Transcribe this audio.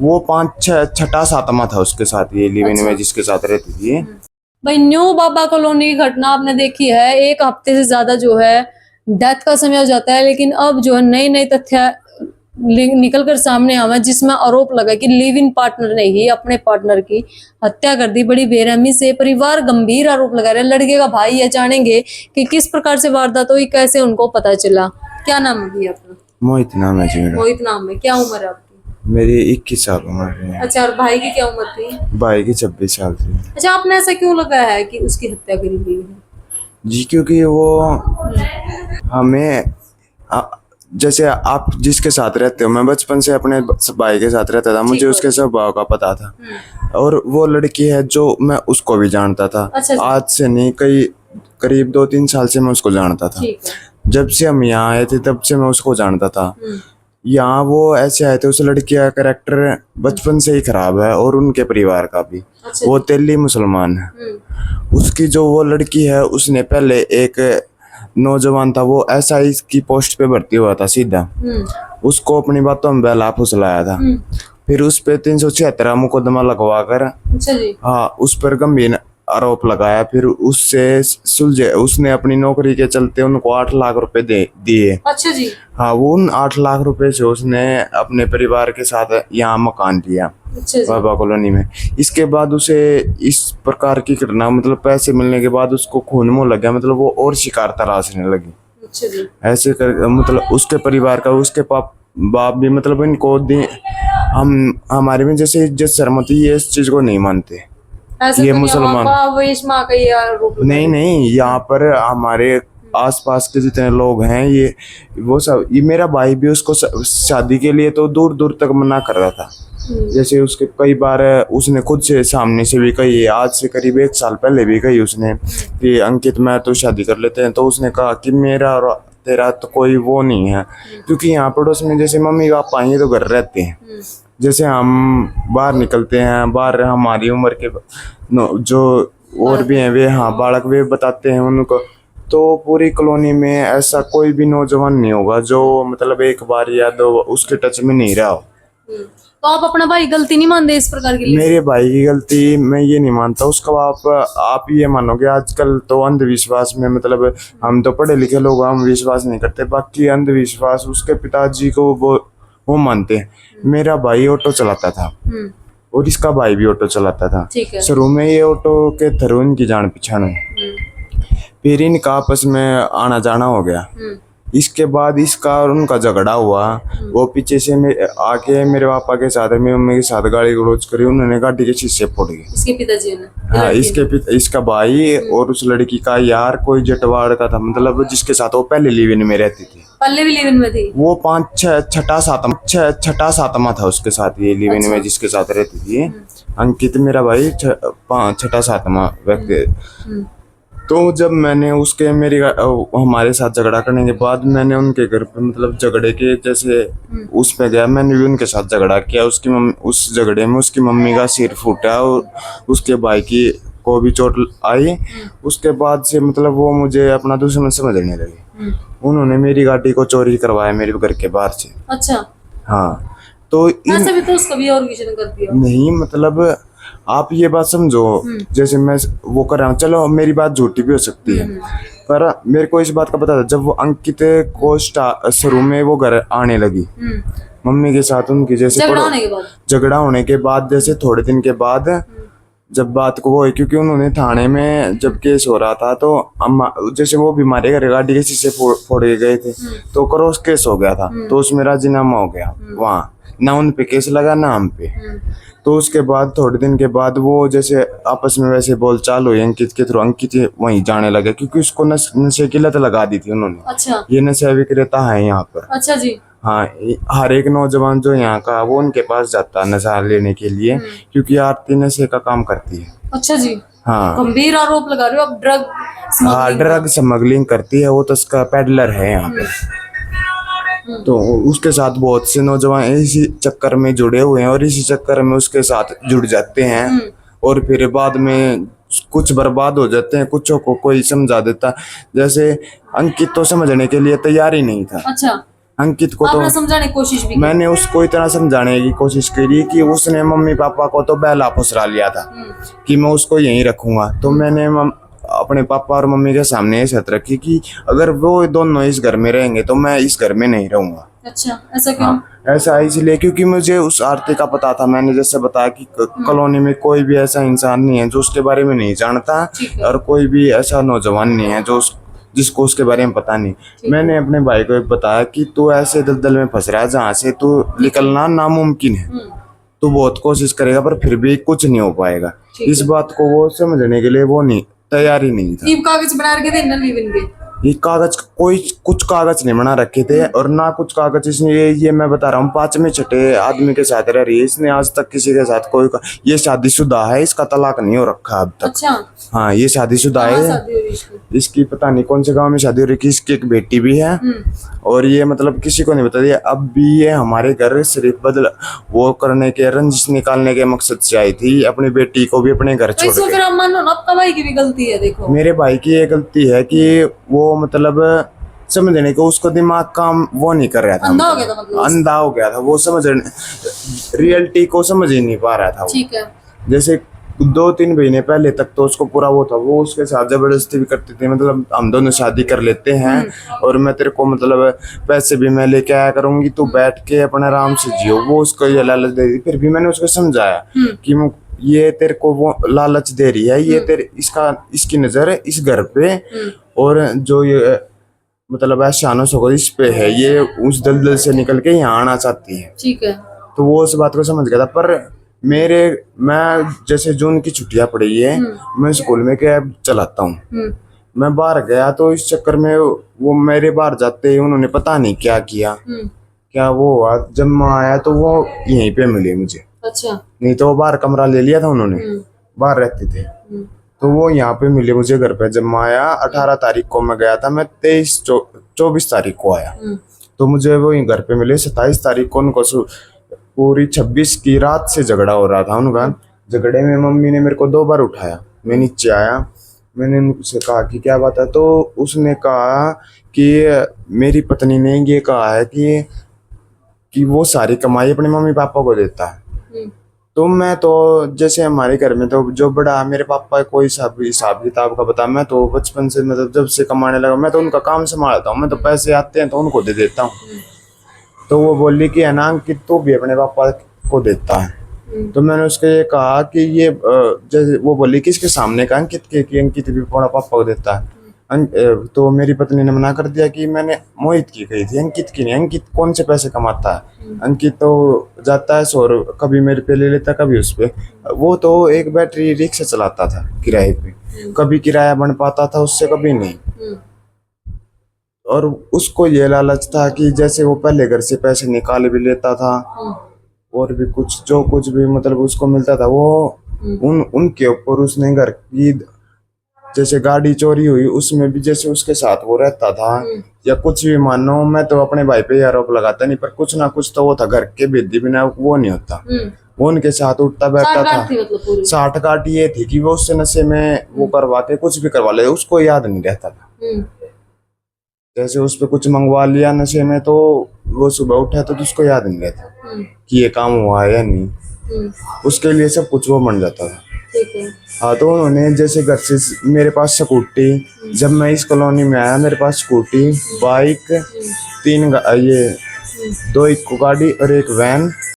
वो 5 6 7वां था उसके साथ, ये लिव इन में जिसके साथ रहती थी। भाई न्यू बाबा कॉलोनी की घटना आपने देखी है, 1 हफ्ते से ज्यादा जो है डेथ का समय हो जाता है, लेकिन अब जो है नए नए तथ्य निकल कर सामने आवा जिसमें आरोप लगा कि लिव इन पार्टनर ने ही अपने पार्टनर की हत्या कर दी बड़ी बेरहमी से। परिवार गंभीर आरोप लगा रहा है। लड़के का भाई है, जानेंगे कि किस प्रकार से वारदात हुई, कैसे उनको पता चला। क्या नाम है भैया आपका? मोहित नाम है जी मेरा। मोहित नाम है। क्या उम्र है आपकी? मेरी 21 साल उम्र है। अच्छा, और भाई की क्या उम्र थी? भाई की 26 साल थी। अच्छा, आपने ऐसा क्यों लगा है कि उसकी हत्या करी गई है? जी क्योंकि वो हमें जैसे आप जिसके साथ रहते हो, मैं बचपन से अपने भाई के साथ रहता था, मुझे उसके स्वभाव का पता था। और वो लड़की है जो मैं उसको भी जानता था। अच्छा, आज से नहीं, करीब 2-3 साल से मैं उसको जानता था। ठीक है। जब से हम यहाँ आए थे तब से मैं उसको जानता था। यहाँ वो ऐसे आए थे, उस लड़की का कैरेक्टर बचपन से ही खराब है और उनके परिवार का भी। अच्छा, वो तेली मुसलमान है। उसकी जो वो लड़की है, उसने पहले एक नौजवान था, वो एसआई की पोस्ट पे भर्ती हुआ था सीधा। उसको अपनी बातों में बहला फुसलाया था। फिर उस पे 376 मुकदमा लगवा कर, अच्छा जी, हाँ, उस पर गंभीर आरोप लगाया। फिर उससे सुलझे, उसने अपनी नौकरी के चलते उनको 8 लाख रुपए दिए। अच्छा जी, हाँ, वो उन 8 लाख रुपए से उसने अपने परिवार के साथ यहाँ मकान लिया, अच्छा जी, बाबा कॉलोनी में। इसके बाद उसे इस प्रकार की घटना, मतलब पैसे मिलने के बाद उसको खून मुंह लग गया, मतलब वो और शिकार तराशने लगी। अच्छा जी, ऐसे कर, मतलब उसके परिवार का, उसके बाप भी, मतलब इनको हमारे में जैसे इज्जत शर्म होती है, ये इस चीज को नहीं मानते। ऐसे ये तो मुसलमान का ये आरोप लगा नहीं रहे हैं। नहीं, यहाँ पर हमारे आसपास के जितने लोग हैं, ये वो सब, ये मेरा भाई भी उसको शादी के लिए तो दूर दूर तक मना कर रहा था। जैसे उसके कई बार उसने खुद से सामने से भी कही, आज से करीब 1 साल पहले भी कही उसने कि अंकित मैं तो शादी कर लेते हैं। तो उसने कहा कि मेरा और तेरा तो कोई वो नहीं है, क्योंकि यहाँ पड़ोस में जैसे मम्मी पापा ये तो घर रहते हैं। जैसे हम बाहर निकलते हैं, बाहर हमारी उम्र के जो और भी हैं, वे, हाँ, बालक, वे बताते हैं उनको। तो पूरी कॉलोनी में ऐसा कोई भी नौजवान नहीं होगा जो मतलब 1 बार या 2 उसके टच में नहीं रहा हो। तो आप अपना भाई गलती नहीं मानते इस प्रकार की? मेरे भाई की गलती मैं ये नहीं मानता उसका। आप ये मानोगे, आजकल तो अंधविश्वास में, मतलब हम तो पढ़े लिखे लोग, हम विश्वास नहीं करते। बाकी अंधविश्वास उसके पिताजी को वो मानते हैं। मेरा भाई ऑटो चलाता था और इसका भाई भी ऑटो चलाता था। ठीक है। शुरू में ये ऑटो के थ्रू इनकी जान पहचान हुई, फिर इनका आपस में आना जाना हो गया। इसके बाद इसका और उनका झगड़ा हुआ। वो पीछे से आके मेरे पापा के साथ, मेरी मम्मी के साथ गाली गलौज करी। उन्होंने गाड़ी के शीशे फोड़ दिए। इसके पिताजी ने? हाँ, इसका भाई और उस लड़की का यार कोई जटवाड़ का था, मतलब जिसके साथ वो पहले लिव इन में रहती थी। पहले भी लिव इन में थी? वो 5 6 7वां था उसके साथ, ये लिव इन में जिसके साथ रहती थी। अंकित मेरा भाई 6 7वां व्यक्ति। तो जब मैंने हमारे साथ झगड़ा करने के बाद मैंने उनके घर पे, मतलब झगड़े के जैसे उस पे गया, मैंने भी उनके साथ झगड़ा किया। उस झगड़े में उसकी मम्मी का सिर फूटा और उसके भाई को भी चोट आई। उसके बाद से मतलब वो मुझे अपना दुश्मन समझने लगे। उन्होंने मेरी गाड़ी को चोरी करवाया मेरे घर के बाहर से। अच्छा, हाँ, तो ऐसे भी तो उसका भी और किसी ने कर दिया? नहीं, मतलब आप ये बात समझो, जैसे मैं वो कर रहा हूँ, चलो मेरी बात झूठी भी हो सकती है, पर मेरे को इस बात का पता था। जब वो अंकित को शुरू में वो घर आने लगी मम्मी के साथ, उनकी जैसे झगड़ा होने के बाद जैसे थोड़े दिन के बाद जब बात को वो, क्योंकि उन्होंने थाने में जब केस हो रहा था, तो अम्मा जैसे वो भी हमारे घर गाड़ी के शीशे फोड़ के गए थे, तो क्रॉस केस हो गया था। तो उसमें राजीनामा हो गया, वहाँ ना उन पे केस लगा ना हम पे। तो उसके बाद थोड़े दिन के बाद वो जैसे आपस में वैसे बोलचाल हुई अंकित के थ्रू। अंकित वहीं जाने लगा क्योंकि उसको नशे की लत लगा दी थी उन्होंने। अच्छा, ये नशा विक्रेता है यहाँ पर। अच्छा जी, हाँ, हर एक नौजवान जो यहाँ का वो उनके पास जाता है नशा लेने के लिए, क्योंकि आरती नशे का काम करती है। अच्छा जी, हाँ, गंभीर आरोप लगा रहे हो आप। ड्रग स्मगलिंग करती है वो, तो उसका पेडलर है यहाँ पे। तो उसके साथ बहुत से नौजवान इसी चक्कर में जुड़े हुए हैं और इसी चक्कर में उसके साथ जुड़ जाते हैं और फिर बाद में कुछ बर्बाद हो जाते हैं, कुछों को कोई समझा देता। जैसे अंकित तो समझने के लिए तैयार ही नहीं था। अच्छा, अंकित को तो आपने समझाने की कोशिश भी की? मैंने उसको इतना समझाने की कोशिश करी कि उसने मम्मी पापा को तो बहला फुसला लिया था कि मैं उसको यहीं रखूंगा। तो मैंने अपने पापा और मम्मी के सामने ये शर्त रखी कि अगर वो दोनों इस घर में रहेंगे तो मैं इस घर में नहीं रहूंगा। अच्छा, ऐसा क्यों? हाँ, ऐसा इसलिए क्योंकि मुझे उस आरती का पता था। मैंने जैसे बताया कि कॉलोनी में कोई भी ऐसा इंसान नहीं है जो उसके बारे में नहीं जानता ठीक है। और कोई भी ऐसा नौजवान नहीं है जो जिसको उसके बारे में पता नहीं। मैंने अपने भाई को बताया कि तू ऐसे दलदल में फंस रहा है जहाँ से तू निकलना नामुमकिन है। तू बहुत कोशिश करेगा पर फिर भी कुछ नहीं हो पाएगा। ठीक इस बात को वो समझने के लिए वो नहीं तैयार ही नहीं था। टीम कागज बना के देना लिव इन के? ये कागज कोई कुछ कागज नहीं बना रखे थे और ना कुछ कागज इसने ये मैं बता रहा हूँ 5वें छठे आदमी के साथ रह रही है। इसने आज तक किसी के साथ कोई ये शादीशुदा है, इसका तलाक नहीं हो रखा अब तक। अच्छा, हाँ ये शादीशुदा कहाँ है। शादी हुई इसकी? इसकी पता नहीं कौन से गांव में शादी हो रही है। इसकी एक बेटी भी है और ये मतलब किसी को नहीं बता दिया। अब भी ये हमारे घर सिर्फ बदल वो करने के रंजिश निकालने के मकसद से आई थी, अपनी बेटी को भी अपने घर तो छोड़ इसमें के। फिर आप मानो ना आपका भाई की भी गलती है। देखो, मेरे भाई की ये गलती है कि वो मतलब समझने को उसको दिमाग काम वो नहीं कर रहा था। अंधा हो गया था मतलब? अंधा हो गया था वो, समझ रियलिटी को समझ ही नहीं पा रहा था वो। ठीक है। जैसे 2-3 महीने पहले तक तो उसको पूरा वो था, वो उसके साथ जबरदस्ती भी करते थे। मतलब हम दोनों शादी कर लेते हैं और मैं तेरे को मतलब पैसे भी मैं लेके आया करूंगी, तू बैठ के अपने आराम से जियो। वो उसको ये लालच दे दी। फिर भी मैंने उसको समझाया कि ये तेरे को वो लालच दे रही है, ये तेरे इसकी नजर इस घर पे और जो ये मतलब एहसानो सको इस पे है, ये उस दलदल से निकल के यहाँ आना चाहती है। ठीक है। तो वो उस बात को समझ गया था। पर मैं जैसे जून की छुट्टियां पड़ी है, मैं स्कूल में कैब चलाता हूँ। मैं बाहर गया तो इस चक्कर में वो मेरे बाहर जाते ही उन्होंने पता नहीं क्या किया, क्या वो हुआ। जब मैं आया तो वो यहीं पे मिले मुझे। अच्छा। नहीं तो वो बाहर कमरा ले लिया था उन्होंने, बाहर रहते थे। तो वो यहाँ पे मिले मुझे घर पे। जब मैं आया 18 तारीख को मैं गया था, मैं 24 तारीख को आया तो मुझे वो घर पे मिले। 27 तारीख को उनको पूरी 26 की रात से झगड़ा हो रहा था उनका। झगड़े में मम्मी ने मेरे को 2 बार उठाया। मैं नीचे आया, मैंने उनसे कहा कि क्या बात है। तो उसने कहा कि मेरी पत्नी ने ये कहा है कि वो सारी कमाई अपने मम्मी पापा को देता है। तो मैं तो जैसे हमारे घर में तो जो बड़ा मेरे पापा कोई हिसाब किताब का बता, मैं तो बचपन से मतलब जब से कमाने लगा मैं तो उनका काम संभालता हूँ। मैं तो पैसे आते हैं तो उनको दे देता हूँ। तो वो बोली कि है ना अंकित तू भी अपने पापा को देता है। तो मैंने उसको ये कहा कि ये जैसे वो बोली किसके सामने का अंकित के कि अंकित भी अपना पापा को देता है। तो मेरी पत्नी ने मना कर दिया कि मैंने मोहित की कही थी, अंकित की नहीं। अंकित कौन से पैसे कमाता है? अंकित तो जाता है 100, कभी मेरे पे ले लेता कभी उस पे। वो तो एक बैटरी रिक्शा चलाता था किराए पे, कभी किराया बन पाता था उससे, कभी नहीं। और उसको ये लालच था कि जैसे वो पहले घर से पैसे निकाल भी लेता था और भी कुछ जो कुछ भी मतलब उसको मिलता था वो उनके ऊपर उसने घर की जैसे गाड़ी चोरी हुई उसमें भी जैसे उसके साथ वो रहता था या कुछ भी मानो। मैं तो अपने भाई पे आरोप लगाता नहीं पर कुछ ना कुछ तो वो था। घर के बेदी बिना वो नहीं होता। वो उनके साथ उठता बैठता था। मतलब 60 काट ये थी कि वो उससे नशे में वो करवा के कुछ भी करवा ले, उसको याद नहीं रहता था। जैसे उस पर कुछ मंगवा लिया नशे में तो वो सुबह उठा तो उसको याद नहीं रहता कि ये काम हुआ है या नहीं। उसके लिए सब कुछ वो बन जाता था। हाँ तो उन्होंने जैसे घर से मेरे पास स्कूटी, जब मैं इस कॉलोनी में आया मेरे पास स्कूटी, बाइक, 3 ये 2 इको गाड़ी और 1 वैन